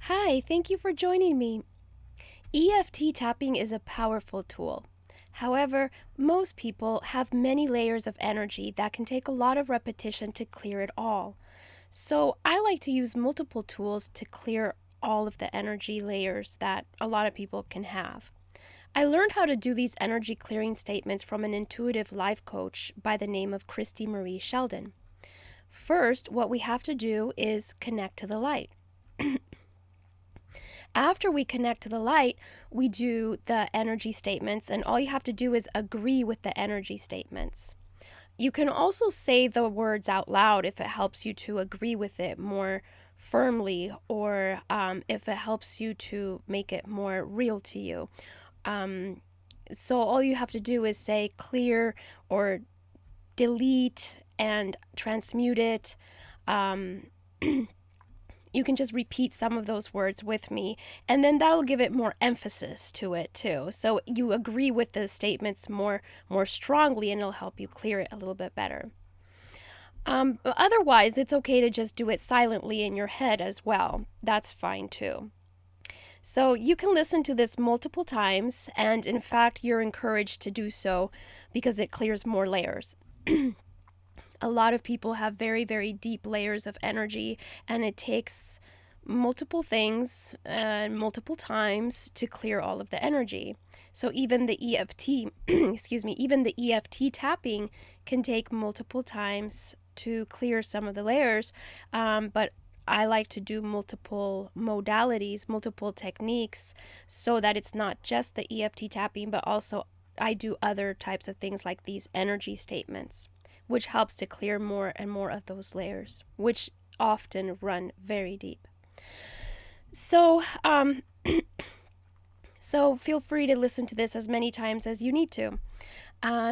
Hi, thank you for joining me. EFT tapping is a powerful tool. However, most people have many layers of energy that can take a lot of repetition to clear it all. So I like to use multiple tools to clear all of the energy layers that a lot of people can have. I learned how to do these energy clearing statements from an intuitive life coach by the name of Christy Marie Sheldon. First, what we have to do is connect to the light. After we connect to the light, we do the energy statements, and all you have to do is agree with the energy statements. You can also say the words out loud if it helps you to agree with it more firmly, or if it helps you to make it more real to you. So all you have to do is say clear or delete and transmute it. You can just repeat some of those words with me, and then that'll give it more emphasis to it too. So you agree with the statements more strongly, and it'll help you clear it a little bit better. Otherwise, it's okay to just do it silently in your head as well. That's fine too. So you can listen to this multiple times, and in fact, you're encouraged to do so because it clears more layers. A lot of people have very, very deep layers of energy, and it takes multiple things and multiple times to clear all of the energy. So even the EFT, even the EFT tapping can take multiple times to clear some of the layers, but I like to do multiple modalities, multiple techniques, so that it's not just the EFT tapping, but also I do other types of things like these energy statements, which helps to clear more and more of those layers, which often run very deep. So, so feel free to listen to this as many times as you need to.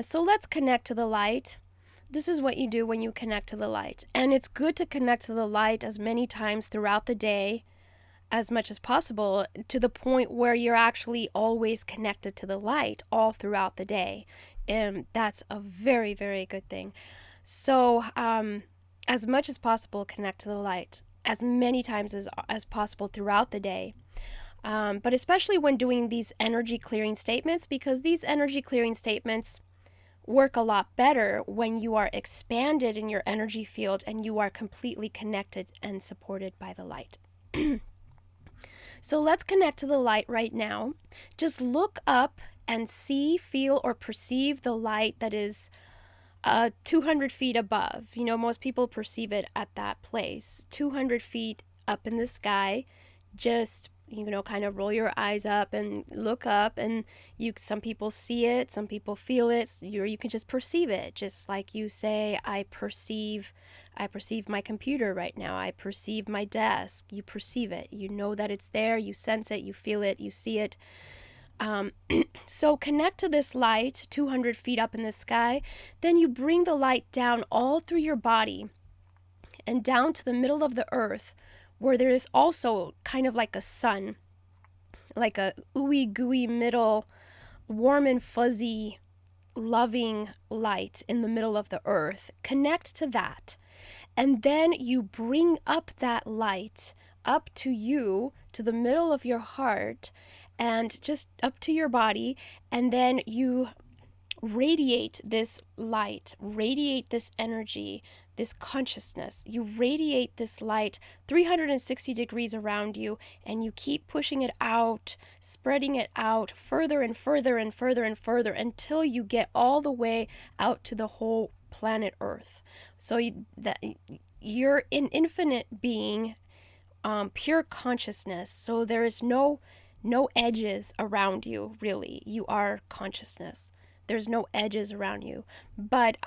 So let's connect to the light. This is what you do when you connect to the light. And it's good to connect to the light as many times throughout the day, as much as possible, to the point where you're actually always connected to the light all throughout the day. And that's a very, very good thing. So as much as possible, connect to the light as many times as possible throughout the day. But especially when doing these energy clearing statements, because these energy clearing statements work a lot better when you are expanded in your energy field and you are completely connected and supported by the light. So let's connect to the light right now. Just look up and see, feel, or perceive the light that is 200 feet above. You know, most people perceive it at that place. 200 feet up in the sky. Just, you know, kind of roll your eyes up and look up, and some people see it, some people feel it, you can just perceive it. Just like you say, I perceive my computer right now. I perceive my desk. You perceive it. You know that it's there. You sense it. You feel it. You see it. So connect to this light 200 feet up in the sky. Then you bring the light down all through your body and down to the middle of the earth, where there is also kind of like a sun, like a ooey gooey middle, warm and fuzzy, loving light in the middle of the earth. Connect to that. And then you bring up that light up to you, to the middle of your heart, and just up to your body. And then you radiate this light, radiate this energy, this consciousness. You radiate this light 360 degrees around you, and you keep pushing it out, spreading it out further and further and further and further until you get all the way out to the whole planet Earth. So you're an infinite being, pure consciousness. So there is no edges around you, really. You are consciousness. There's no edges around you. But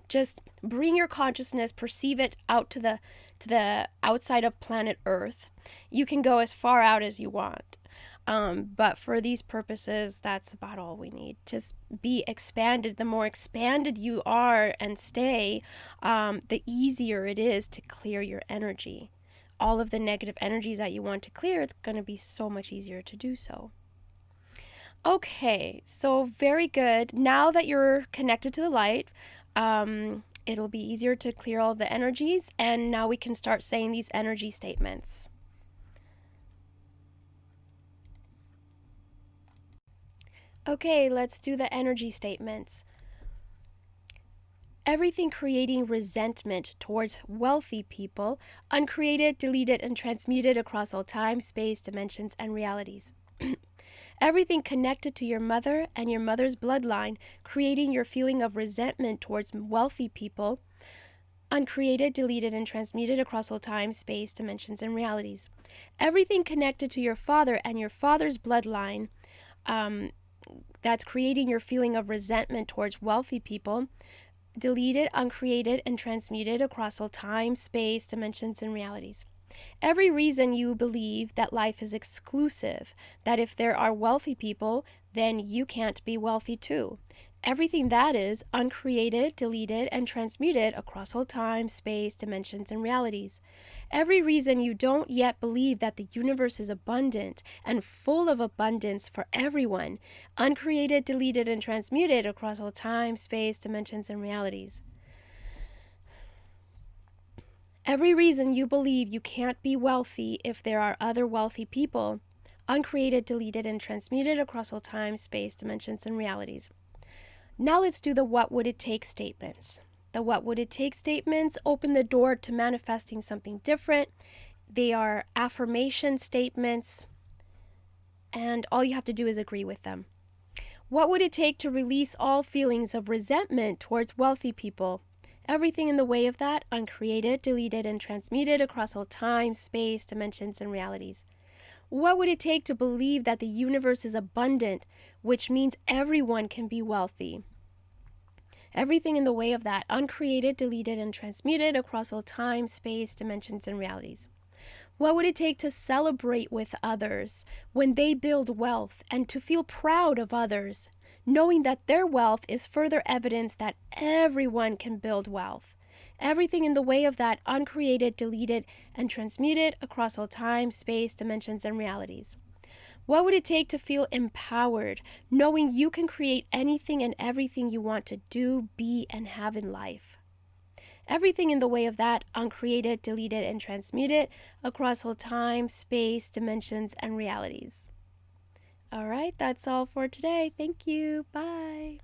just bring your consciousness, perceive it out to the outside of planet Earth. You can go as far out as you want. But for these purposes, that's about all we need. Just be expanded. The more expanded you are and stay, the easier it is to clear your energy. All of the negative energies that you want to clear, it's going to be so much easier to do so. Okay, so very good. Now that you're connected to the light, it'll be easier to clear all the energies, and now we can start saying these energy statements. Okay, let's do the energy statements. Everything creating resentment towards wealthy people, uncreated, deleted, and transmuted across all time, space, dimensions, and realities. Everything connected to your mother and your mother's bloodline, creating your feeling of resentment towards wealthy people, uncreated, deleted, and transmuted across all time, space, dimensions, and realities. Everything connected to your father and your father's bloodline, that's creating your feeling of resentment towards wealthy people, deleted, uncreated, and transmuted across all time, space, dimensions, and realities. Every reason you believe that life is exclusive, that if there are wealthy people, then you can't be wealthy too. Everything that is uncreated, deleted, and transmuted across all time, space, dimensions, and realities. Every reason you don't yet believe that the universe is abundant and full of abundance for everyone, uncreated, deleted, and transmuted across all time, space, dimensions, and realities. Every reason you believe you can't be wealthy if there are other wealthy people, uncreated, deleted, and transmuted across all time, space, dimensions, and realities. Now let's do the what would it take statements. The what would it take statements open the door to manifesting something different. They are affirmation statements, and all you have to do is agree with them. What would it take to release all feelings of resentment towards wealthy people? Everything in the way of that, uncreated, deleted, and transmuted across all time, space, dimensions, and realities. What would it take to believe that the universe is abundant, which means everyone can be wealthy? Everything in the way of that, uncreated, deleted, and transmuted across all time, space, dimensions, and realities. What would it take to celebrate with others when they build wealth and to feel proud of others, knowing that their wealth is further evidence that everyone can build wealth? Everything in the way of that, uncreated, deleted, and transmuted across all time, space, dimensions, and realities. What would it take to feel empowered, knowing you can create anything and everything you want to do, be, and have in life? Everything in the way of that, uncreated, deleted, and transmuted across all time, space, dimensions, and realities. All right, that's all for today. Thank you. Bye.